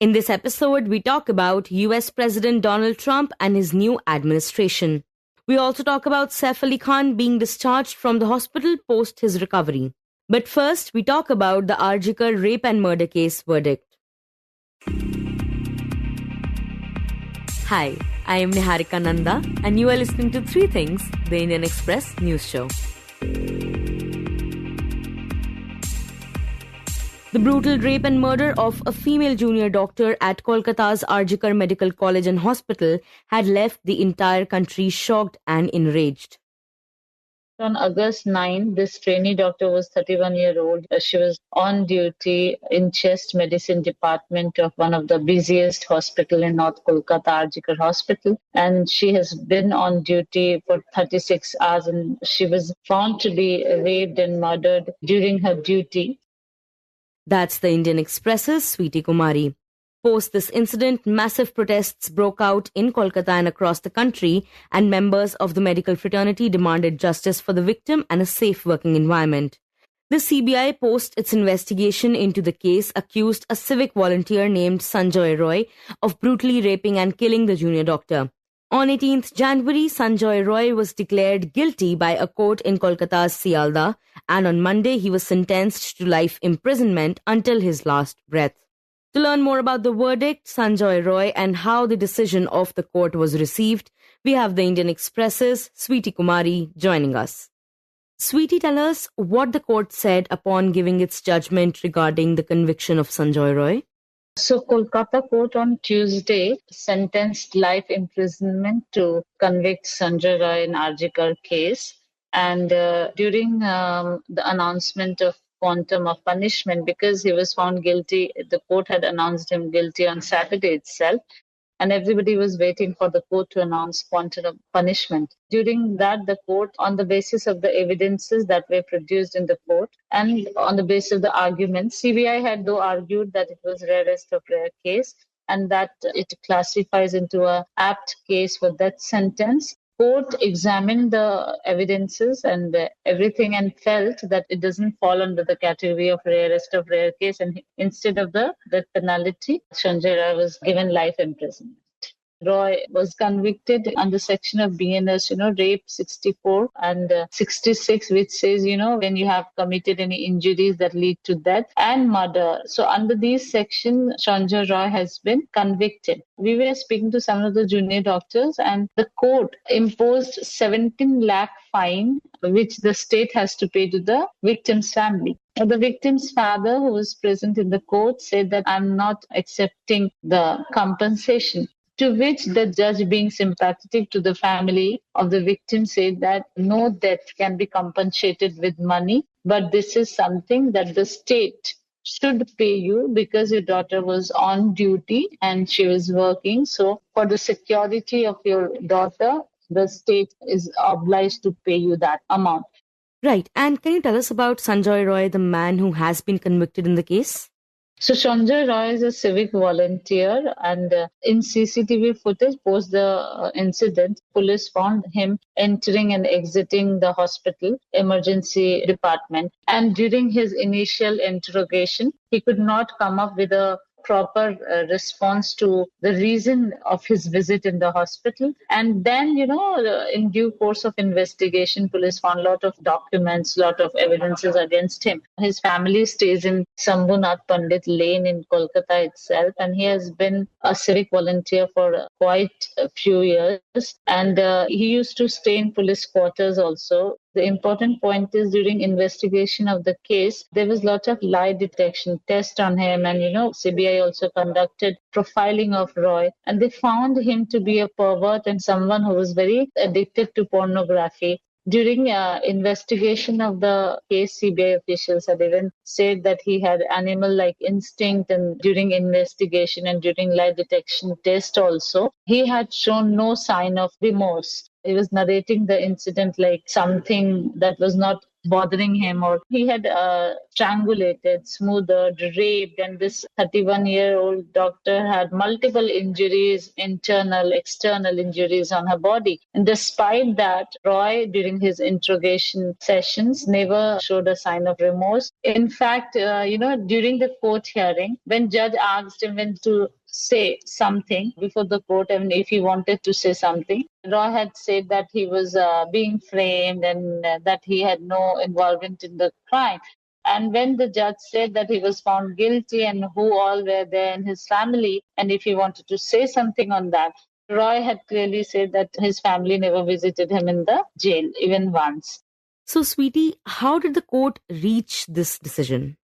In this episode, we talk about US President Donald Trump and his new administration. We also talk about Saif Ali Khan being discharged from the hospital post his recovery. But first, we talk about the Arjikar rape and murder case verdict. Hi, I am Niharika Nanda, and you are listening to Three Things, the Indian Express news show. The brutal rape and murder of a female junior doctor at Kolkata's Arjikar Medical College and Hospital had left the entire country shocked and enraged. On August 9, this trainee doctor was 31-year-old. She was on duty in chest medicine department of one of the busiest hospital in North Kolkata, Arjikar Hospital. And she has been on duty for 36 hours and she was found to be raped and murdered during her duty. That's the Indian Express's Sweety Kumari. Post this incident, massive protests broke out in Kolkata and across the country, and members of the medical fraternity demanded justice for the victim and a safe working environment. The CBI, post its investigation into the case, accused a civic volunteer named Sanjoy Roy of brutally raping and killing the junior doctor. On 18th January, Sanjoy Roy was declared guilty by a court in Kolkata's Sealdah, and on Monday he was sentenced to life imprisonment until his last breath. To learn more about the verdict, Sanjoy Roy, and how the decision of the court was received, we have the Indian Express's Sweety Kumari joining us. Sweety, tell us what the court said upon giving its judgment regarding the conviction of Sanjoy Roy. So Kolkata court on Tuesday sentenced life imprisonment to convict Sanjoy Roy in Arjikar case. And during the announcement of quantum of punishment, because he was found guilty, the court had announced him guilty on Saturday itself. And everybody was waiting for the court to announce quantum of punishment. During that, the court, on the basis of the evidences that were produced in the court and on the basis of the arguments, CBI had though argued that it was rarest of rare case and that it classifies into a apt case for death sentence. Court examined the evidences and everything and felt that it doesn't fall under the category of rarest of rare case, and instead of the death penalty, Sanjoy Roy was given life imprisonment. Roy was convicted under section of BNS, rape 64 and 66, which says, when you have committed any injuries that lead to death and murder. So under these sections, Sanjoy Roy has been convicted. We were speaking to some of the junior doctors and the court imposed 17 lakh fine, which the state has to pay to the victim's family. The victim's father, who was present in the court, said that I'm not accepting the compensation. To which the judge, being sympathetic to the family of the victim, said that no death can be compensated with money, but this is something that the state should pay you because your daughter was on duty and she was working. So for the security of your daughter, the state is obliged to pay you that amount. Right. And can you tell us about Sanjoy Roy, the man who has been convicted in the case? So Sanjoy Roy is a civic volunteer, and in CCTV footage post the incident, police found him entering and exiting the hospital emergency department. And during his initial interrogation, he could not come up with a proper response to the reason of his visit in the hospital. And then, in due course of investigation, police found a lot of documents, lot of evidences against him. His family stays in Sambhunath Pandit Lane in Kolkata itself, and he has been a civic volunteer for quite a few years. And he used to stay in police quarters also. The important point is during investigation of the case, there was a lot of lie detection test on him, and CBI also conducted profiling of Roy, and they found him to be a pervert and someone who was very addicted to pornography. During investigation of the case, CBI officials had even said that he had animal-like instinct, and during investigation and during lie detection test also, he had shown no sign of remorse. He was narrating the incident like something that was not bothering him, or he had strangulated, smothered, raped, and this 31-year-old doctor had multiple injuries, internal, external injuries on her body. And despite that, Roy, during his interrogation sessions, never showed a sign of remorse. In fact, during the court hearing, when judge asked him when to say something before the court, and if he wanted to say something, Roy had said that he was being framed and that he had no involvement in the crime. And when the judge said that he was found guilty and who all were there in his family, and if he wanted to say something on that, Roy had clearly said that his family never visited him in the jail, even once. So, Sweetie, how did the court reach this decision?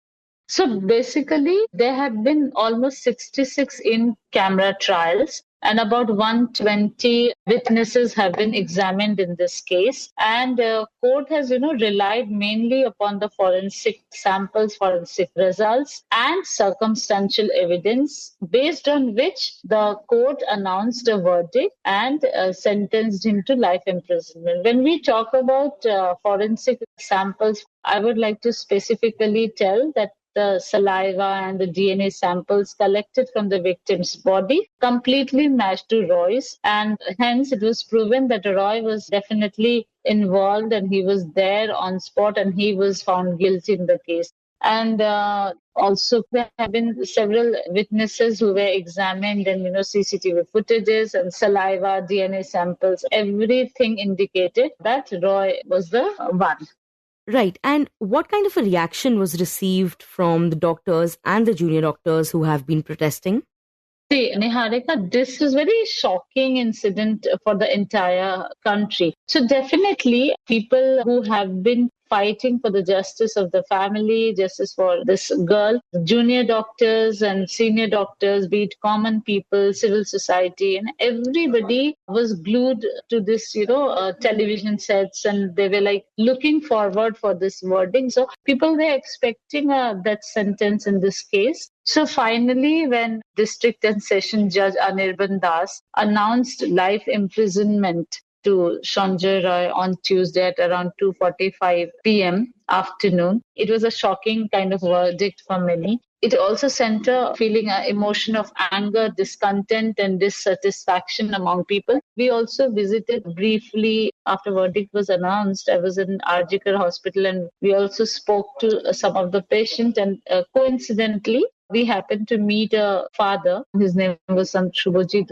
So basically, there have been almost 66 in-camera trials, and about 120 witnesses have been examined in this case. And court has, relied mainly upon the forensic samples, forensic results, and circumstantial evidence, based on which the court announced a verdict and sentenced him to life imprisonment. When we talk about forensic samples, I would like to specifically tell that the saliva and the DNA samples collected from the victim's body completely matched to Roy's, and hence it was proven that Roy was definitely involved and he was there on spot and he was found guilty in the case. And also there have been several witnesses who were examined, and CCTV footages and saliva, DNA samples, everything indicated that Roy was the one. Right. And what kind of a reaction was received from the doctors and the junior doctors who have been protesting? See, Niharika, this is very shocking incident for the entire country. So definitely people who have been fighting for the justice of the family, justice for this girl, junior doctors and senior doctors, be it common people, civil society, and everybody was glued to this, television sets, and they were like looking forward for this verdict. So people were expecting a death sentence in this case. So finally, when District and Session Judge Anirban Das announced life imprisonment to Sanjay Roy on Tuesday at around 2:45 p.m. afternoon, it was a shocking kind of verdict for many. It also sent a feeling, an emotion of anger, discontent, and dissatisfaction among people. We also visited briefly after verdict was announced. I was in RGKar Hospital, and we also spoke to some of the patients. And coincidentally, we happened to meet a father. His name was Shubhajit,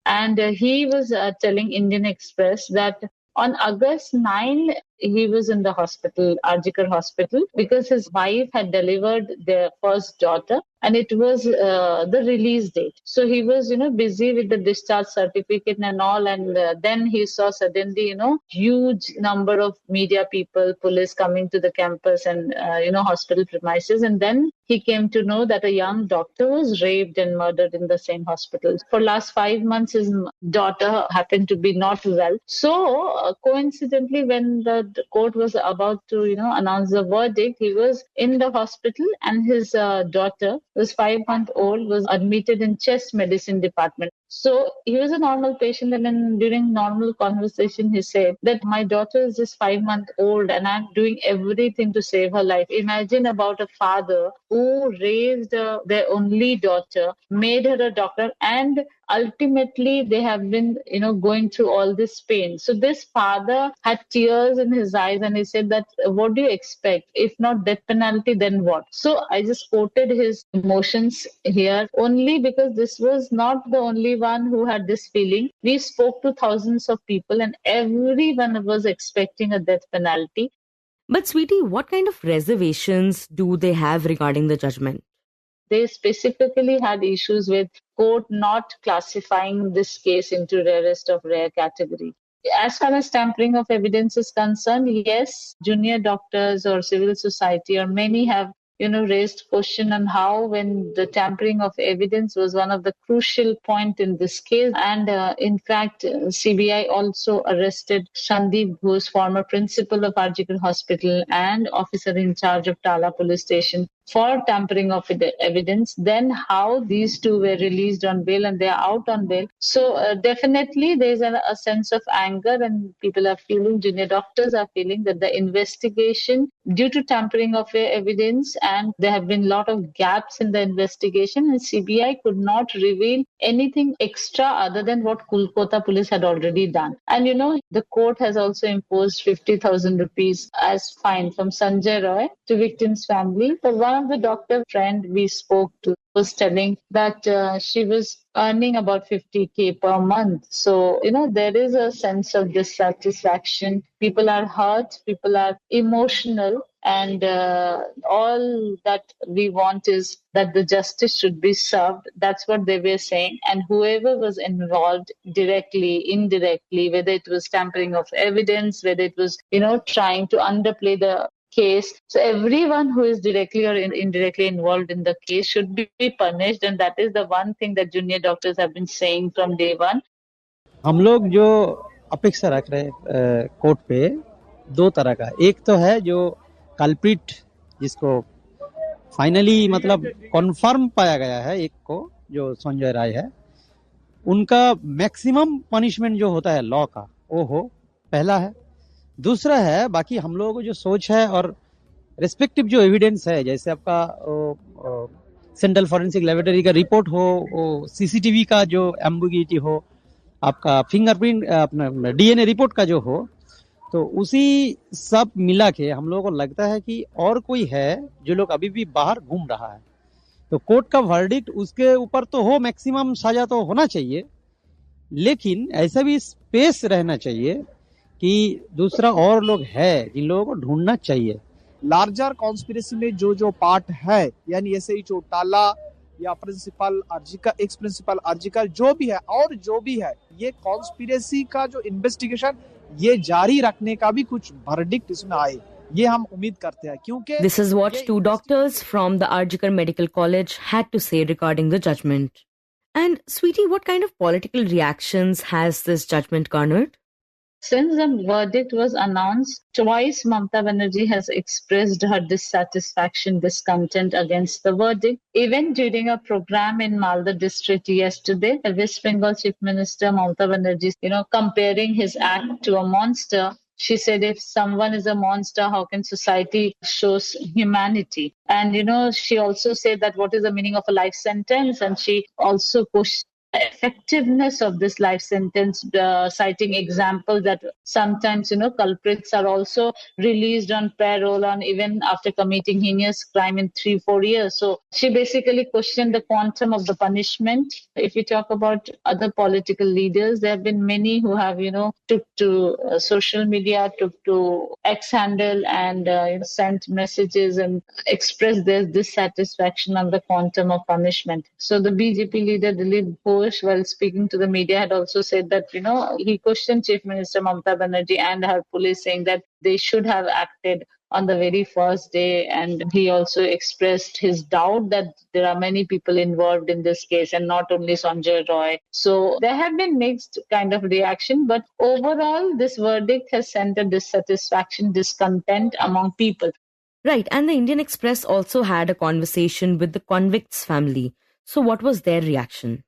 and he was telling Indian Express that on August 9, he was in the hospital, RGKar Hospital, because his wife had delivered their first daughter, and it was the release date. So he was, busy with the discharge certificate and all, and then he saw suddenly, huge number of media people, police coming to the campus and, hospital premises, and then he came to know that a young doctor was raped and murdered in the same hospital. For last 5 months, his daughter happened to be not well. So coincidentally, when the court was about to, announce the verdict, he was in the hospital, and his daughter, who was 5-month-old, was admitted in chest medicine department. So he was a normal patient, and then during normal conversation, he said that my daughter is just 5-month-old and I'm doing everything to save her life. Imagine about a father who raised their only daughter, made her a doctor, and ultimately they have been, going through all this pain. So this father had tears in his eyes, and he said that, what do you expect? If not death penalty, then what? So I just quoted his emotions here only because this was not the only one who had this feeling. We spoke to thousands of people, and everyone was expecting a death penalty. But Sweetie, what kind of reservations do they have regarding the judgment? They specifically had issues with court not classifying this case into rarest of rare category. As far as tampering of evidence is concerned, yes, junior doctors or civil society or many have raised question on how, when the tampering of evidence was one of the crucial point in this case. And in fact, CBI also arrested Sandeep Ghosh, former principal of RGKar Hospital and officer in charge of Tala Police Station, for tampering of evidence, then how these two were released on bail and they are out on bail. So definitely there's a sense of anger, and people are feeling, junior doctors are feeling that the investigation due to tampering of evidence, and there have been a lot of gaps in the investigation, and CBI could not reveal anything extra other than what Kolkata police had already done. And the court has also imposed 50,000 rupees as fine from Sanjay Roy to victim's family. But one of the doctor friend we spoke to was telling that she was earning about 50K per month. So, there is a sense of dissatisfaction. People are hurt, people are emotional, and all that we want is that the justice should be served. That's what they were saying. And whoever was involved directly, indirectly, whether it was tampering of evidence, whether it was, trying to underplay the case. So everyone who is directly or indirectly involved in the case should be punished. And that is the one thing that junior doctors have been saying from day one. हम लोग जो अपेक्षा रख रहे हैं court पे दो तरह का, एक तो है जो कल्प्रिट जिसको फाइनली मतलब कन्फर्म पाया गया है, एक को जो संजय राय है, उनका मैक्सिमम पनिशमेंट जो होता है लॉ का वो हो, पहला है। दूसरा है बाकी हम लोगों को जो सोच है और रेस्पेक्टिव जो एविडेंस है, जैसे आपका सेंट्रल फॉरेंसिक लेबोरेटरी का रिपोर्ट हो, सीसीटीवी का जो एम्बिग्यूटी हो, आपका फिंगरप्रिंट अपना डीएनए रिपोर्ट का जो हो, तो उसी सब मिला के हम लोगों को लगता है कि और कोई है जो लोग अभी भी बाहर घूम रहा है। तो कोर्ट का वर्डिक्ट उसके ऊपर तो हो, मैक्सिमम सजा तो होना चाहिए, लेकिन ऐसा भी स्पेस रहना चाहिए कि दूसरा और लोग है जिन लोगों को ढूंढना चाहिए। लार्जर कॉन्स्पिरेसी में जो पार्ट है, यानी ऐसे ही चौटाला या प्रिंसिपल आर्जिकल, एक्स प्रिंसिपल आर्जिकल जो भी है और जो भी है, ये कॉन्स्पिरेसी का जो इन्वेस्टिगेशन ये जारी रखने का भी कुछ वर्डिक्ट इसमें आए, ये हम उम्मीद करते हैं, क्योंकि This is what two doctors from the Arjikar Medical College had to say regarding the judgment. And Sweetie, what kind of political reactions has this judgment garnered? Since the verdict was announced, twice Mamata Banerjee has expressed her dissatisfaction, discontent against the verdict. Even during a program in Malda district yesterday, the West Bengal Chief Minister Mamata Banerjee, comparing his act to a monster. She said, if someone is a monster, how can society shows humanity? And, she also said that what is the meaning of a life sentence? And she also pushed effectiveness of this life sentence, citing examples that sometimes culprits are also released on parole on even after committing heinous crime in 3-4 years. So she basically questioned the quantum of the punishment. If we talk about other political leaders, there have been many who have took to social media, took to X handle and sent messages and expressed their dissatisfaction on the quantum of punishment. So the BJP leader Dilip Ghosh, while speaking to the media, had also said that, he questioned Chief Minister Mamata Banerjee and her police, saying that they should have acted on the very first day. And he also expressed his doubt that there are many people involved in this case and not only Sanjay Roy. So there have been mixed kind of reaction, but overall this verdict has sent a dissatisfaction, discontent among people. Right, and the Indian Express also had a conversation with the convict's family. So what was their reaction?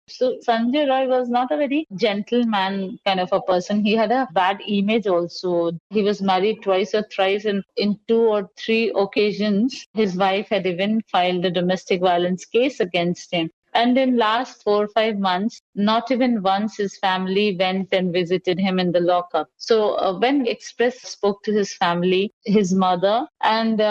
So Sanjay Roy was not a very gentleman kind of a person. He had a bad image also. He was married twice or thrice, and in 2 or 3 occasions, his wife had even filed a domestic violence case against him. And in last 4 or 5 months, not even once his family went and visited him in the lockup. So when Express spoke to his family, his mother and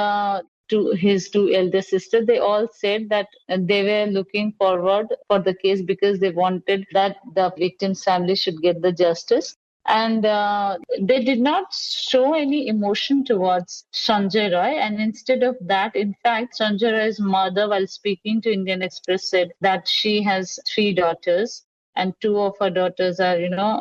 to his 2 elder sisters, they all said that they were looking forward for the case because they wanted that the victim's family should get the justice. And they did not show any emotion towards Sanjay Roy. And instead of that, in fact, Sanjay Roy's mother, while speaking to Indian Express, said that she has 3 daughters. And 2 of her daughters are,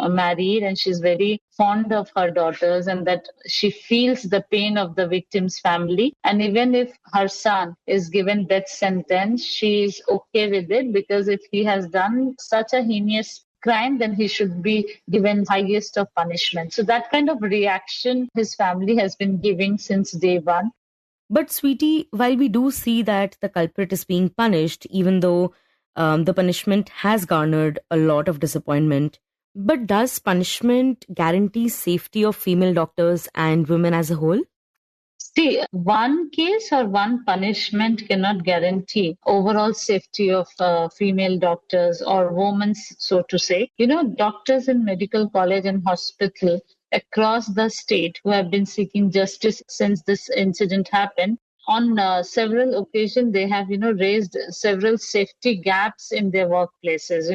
married, and she's very fond of her daughters, and that she feels the pain of the victim's family. And even if her son is given death sentence, she is okay with it, because if he has done such a heinous crime, then he should be given highest of punishment. So that kind of reaction his family has been giving since day one. But Sweetie, while we do see that the culprit is being punished, even though the punishment has garnered a lot of disappointment, but does punishment guarantee safety of female doctors and women as a whole? See, one case or one punishment cannot guarantee overall safety of female doctors or women, so to say. Doctors in medical college and hospital across the state who have been seeking justice since this incident happened, on several occasions they have raised several safety gaps in their workplaces.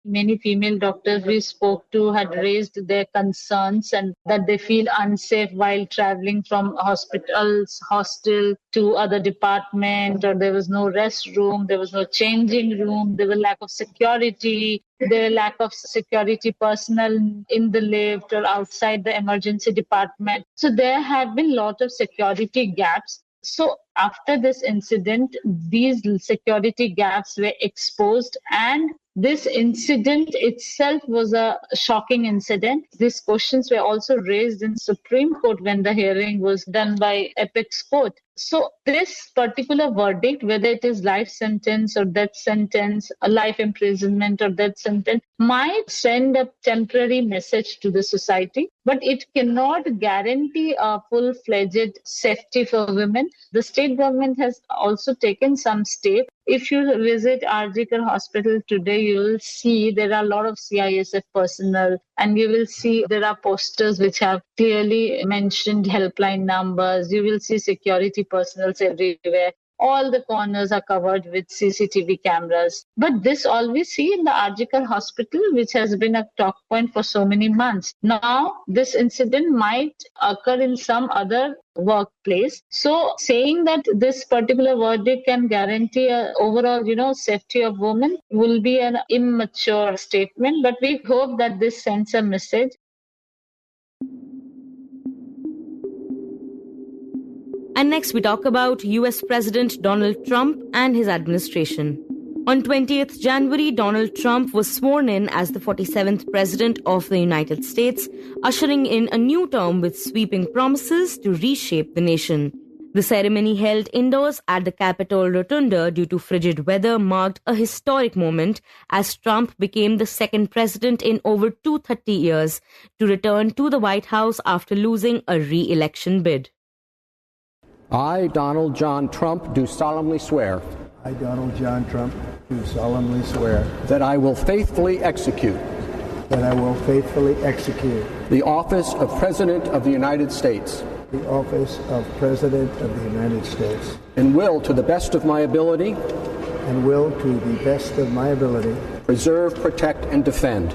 Many female doctors we spoke to had raised their concerns and that they feel unsafe while traveling from hospitals hostel to other department, or there was no restroom, there was no changing room, there was lack of security, the lack of security personnel in the lift or outside the emergency department. So there have been a lot of security gaps. So after this incident, these security gaps were exposed, and this incident itself was a shocking incident. These questions were also raised in Supreme Court when the hearing was done by Apex Court. So this particular verdict, whether it is life sentence or death sentence, a life imprisonment or death sentence, might send a temporary message to the society, but it cannot guarantee a full-fledged safety for women. The state government has also taken some steps. If you visit Arjikar Hospital today, you will see there are a lot of CISF personnel, and you will see there are posters which have clearly mentioned helpline numbers. You will see security personnel everywhere. All the corners are covered with CCTV cameras. But this all we see in the Arjikar Hospital, which has been a talk point for so many months. Now, this incident might occur in some other workplace. So saying that this particular verdict can guarantee a overall, safety of women will be an immature statement. But we hope that this sends a message. And next, we talk about US President Donald Trump and his administration. On 20th January, Donald Trump was sworn in as the 47th President of the United States, ushering in a new term with sweeping promises to reshape the nation. The ceremony held indoors at the Capitol Rotunda due to frigid weather marked a historic moment as Trump became the second president in over 230 years to return to the White House after losing a re-election bid. I, Donald John Trump, do solemnly swear. I, Donald John Trump, do solemnly swear. That I will faithfully execute. That I will faithfully execute. The office of President of the United States. The office of President of the United States. And will, to the best of my ability. And will, to the best of my ability. Preserve, protect, and defend.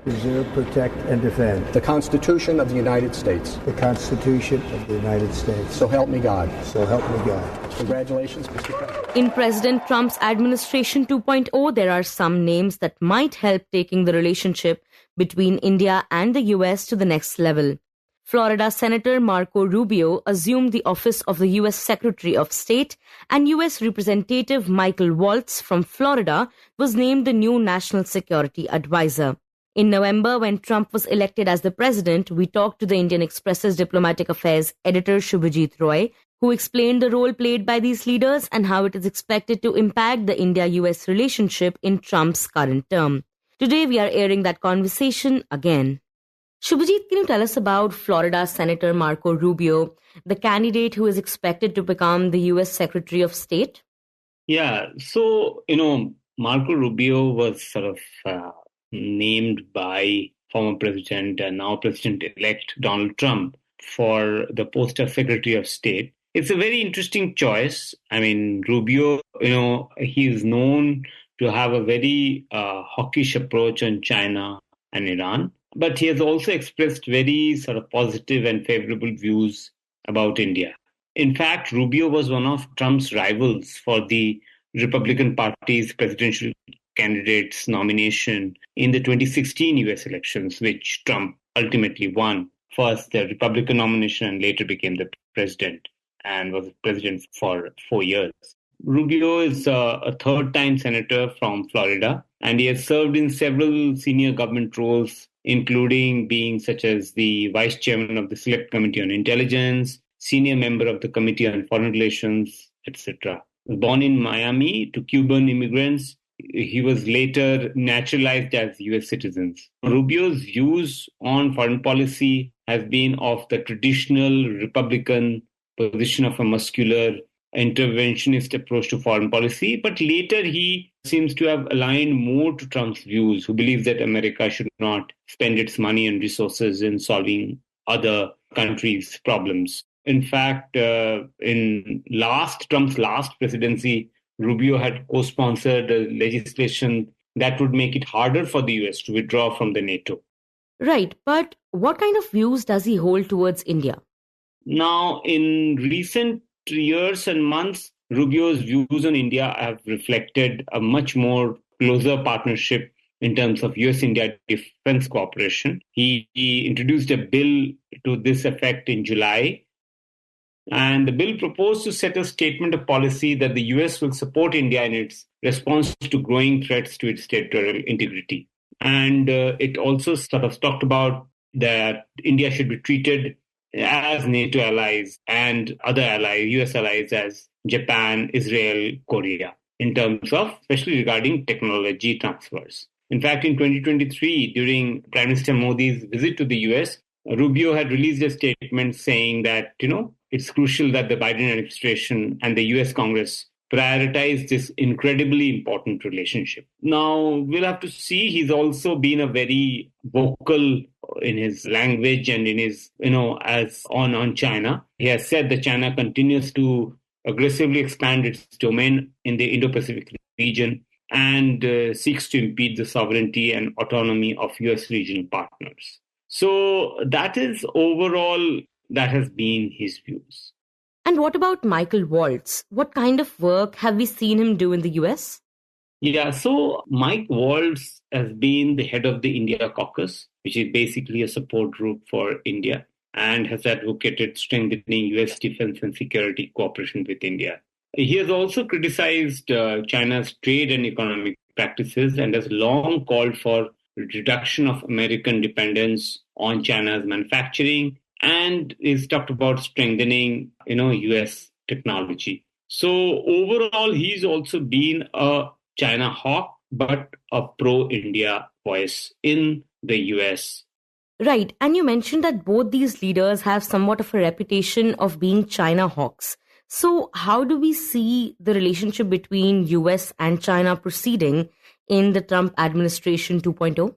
Preserve, protect, and defend. The Constitution of the United States. The Constitution of the United States. So help me God. So help me God. Congratulations, Mr. President. In President Trump's administration 2.0, there are some names that might help taking the relationship between India and the US to the next level. Florida Senator Marco Rubio assumed the office of the US Secretary of State, and US Representative Michael Waltz from Florida was named the new National Security Advisor. In November, when Trump was elected as the president, we talked to the Indian Express's diplomatic affairs editor Shubhajit Roy, who explained the role played by these leaders and how it is expected to impact the India-US relationship in Trump's current term. Today, we are airing that conversation again. Shubhajit, can you tell us about Florida Senator Marco Rubio, the candidate who is expected to become the US Secretary of State? Yeah, so, Marco Rubio was sort of named by former President and now President-elect Donald Trump for the post of Secretary of State. It's a very interesting choice. I mean, Rubio, he is known to have a very hawkish approach on China and Iran, but he has also expressed very sort of positive and favorable views about India. In fact, Rubio was one of Trump's rivals for the Republican Party's presidential candidate's nomination in the 2016 US elections, which Trump ultimately won. First, the Republican nomination and later became the president and was president for 4 years. Rubio is a third-time senator from Florida, and he has served in several senior government roles, including being such as the vice chairman of the Select Committee on Intelligence, senior member of the Committee on Foreign Relations, etc. Born in Miami to Cuban immigrants, he was later naturalized as US citizens. Rubio's views on foreign policy have been of the traditional Republican position of a muscular interventionist approach to foreign policy, but later he seems to have aligned more to Trump's views, who believes that America should not spend its money and resources in solving other countries' problems. In fact, in Trump's last presidency, Rubio had co-sponsored legislation that would make it harder for the US to withdraw from the NATO. Right, but what kind of views does he hold towards India? Now, in recent years and months, Rubio's views on India have reflected a much more closer partnership in terms of US-India defense cooperation. He introduced a bill to this effect in July, and the bill proposed to set a statement of policy that the US will support India in its response to growing threats to its territorial integrity. And it also sort of talked about that India should be treated as NATO allies and other allies, US allies, as Japan, Israel, Korea, in terms of, especially regarding technology transfers. In fact, in 2023, during Prime Minister Modi's visit to the US, Rubio had released a statement saying that, it's crucial that the Biden administration and the US Congress prioritize this incredibly important relationship. Now, we'll have to see. He's also been a very vocal in his language and in his, as on China. He has said that China continues to aggressively expand its domain in the Indo-Pacific region and seeks to impede the sovereignty and autonomy of US regional partners. So that is overall, that has been his views. And what about Michael Waltz? What kind of work have we seen him do in the US? Yeah, so Mike Waltz has been the head of the India Caucus, which is basically a support group for India, and has advocated strengthening US defense and security cooperation with India. He has also criticized China's trade and economic practices and has long called for reduction of American dependence on China's manufacturing, and is talked about strengthening, US technology. So overall, he's also been a China hawk, but a pro-India voice in the US. Right. And you mentioned that both these leaders have somewhat of a reputation of being China hawks. So how do we see the relationship between US and China proceeding in the Trump administration 2.0?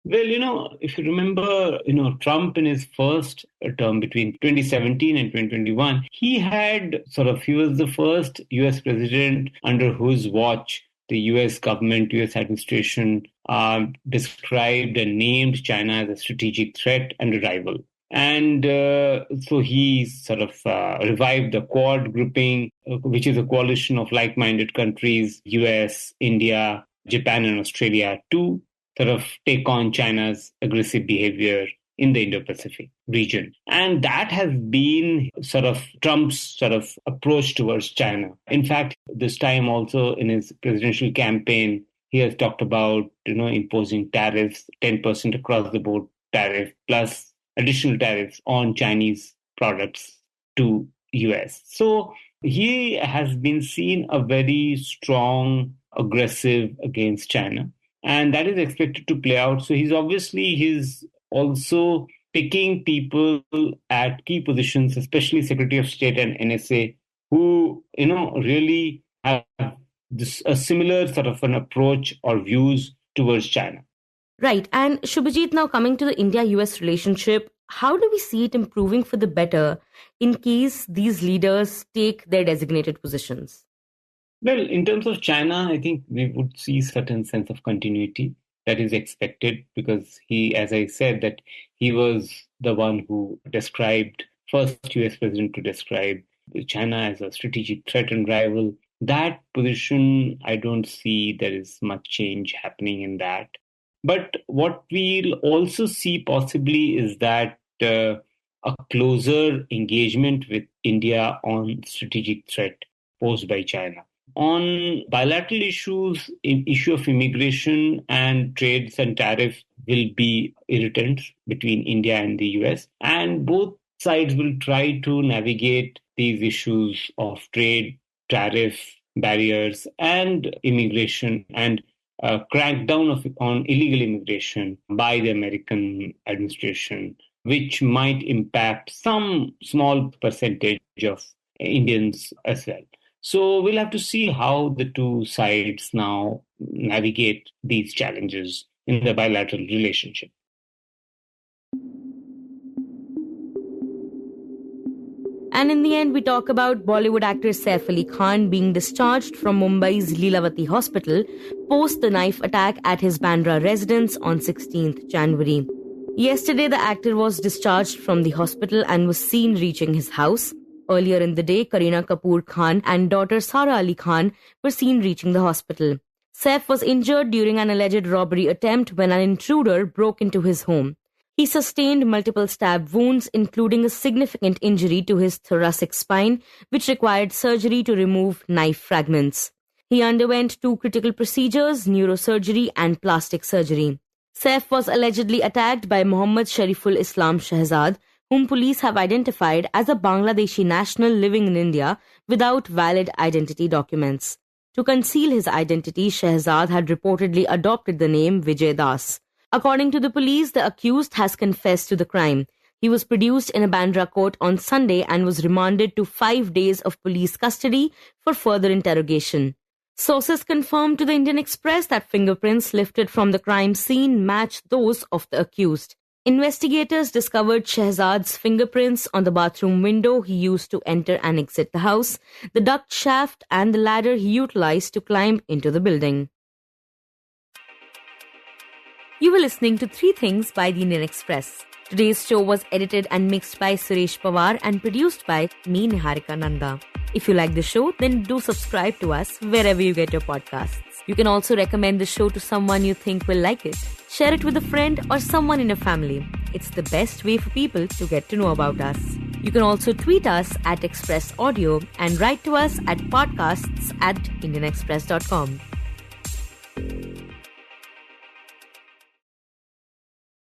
Well, if you remember, Trump in his first term between 2017 and 2021, he was the first US president under whose watch the US government, US administration described and named China as a strategic threat and a rival. And so he revived the Quad grouping, which is a coalition of like-minded countries, US, India, Japan, and Australia, to take on China's aggressive behavior in the Indo-Pacific region. And that has been Trump's approach towards China. In fact, this time also in his presidential campaign, he has talked about, imposing tariffs, 10% across the board tariff, plus additional tariffs on Chinese products to US. So he has been seen a very strong, aggressive against China. And that is expected to play out. So he's also picking people at key positions, especially Secretary of State and NSA, who, really have a similar an approach or views towards China. Right. And Shubhajit, now coming to the India-US relationship, how do we see it improving for the better in case these leaders take their designated positions? Well, in terms of China, I think we would see certain sense of continuity that is expected because he, as I said, that he was the one who first US president to describe China as a strategic threat and rival. That position, I don't see there is much change happening in that. But what we'll also see possibly is that a closer engagement with India on strategic threat posed by China. On bilateral issues, issue of immigration and trades and tariffs will be irritants between India and the US. And both sides will try to navigate these issues of trade, tariff, barriers, and immigration, and crack down on illegal immigration by the American administration, which might impact some small percentage of Indians as well. So we'll have to see how the two sides now navigate these challenges in the bilateral relationship. And in the end, we talk about Bollywood actor Saif Ali Khan being discharged from Mumbai's Lilavati hospital post the knife attack at his Bandra residence on 16th January. Yesterday, the actor was discharged from the hospital and was seen reaching his house. Earlier in the day, Kareena Kapoor Khan and daughter Sara Ali Khan were seen reaching the hospital. Saif was injured during an alleged robbery attempt when an intruder broke into his home. He sustained multiple stab wounds, including a significant injury to his thoracic spine, which required surgery to remove knife fragments. He underwent 2 critical procedures, neurosurgery and plastic surgery. Saif was allegedly attacked by Mohammad Shariful Islam Shehzad, whom police have identified as a Bangladeshi national living in India without valid identity documents. To conceal his identity, Shehzad had reportedly adopted the name Vijay Das. According to the police, the accused has confessed to the crime. He was produced in a Bandra court on Sunday and was remanded to 5 days of police custody for further interrogation. Sources confirmed to the Indian Express that fingerprints lifted from the crime scene match those of the accused. Investigators discovered Shehzad's fingerprints on the bathroom window he used to enter and exit the house, the duct shaft, and the ladder he utilized to climb into the building. You were listening to 3 Things by the Indian Express. Today's show was edited and mixed by Suresh Pawar and produced by me, Niharika Nanda. If you like the show, then do subscribe to us wherever you get your podcasts. You can also recommend the show to someone you think will like it. Share it with a friend or someone in your family. It's the best way for people to get to know about us. You can also tweet us at Express Audio and write to us at podcasts@indianexpress.com.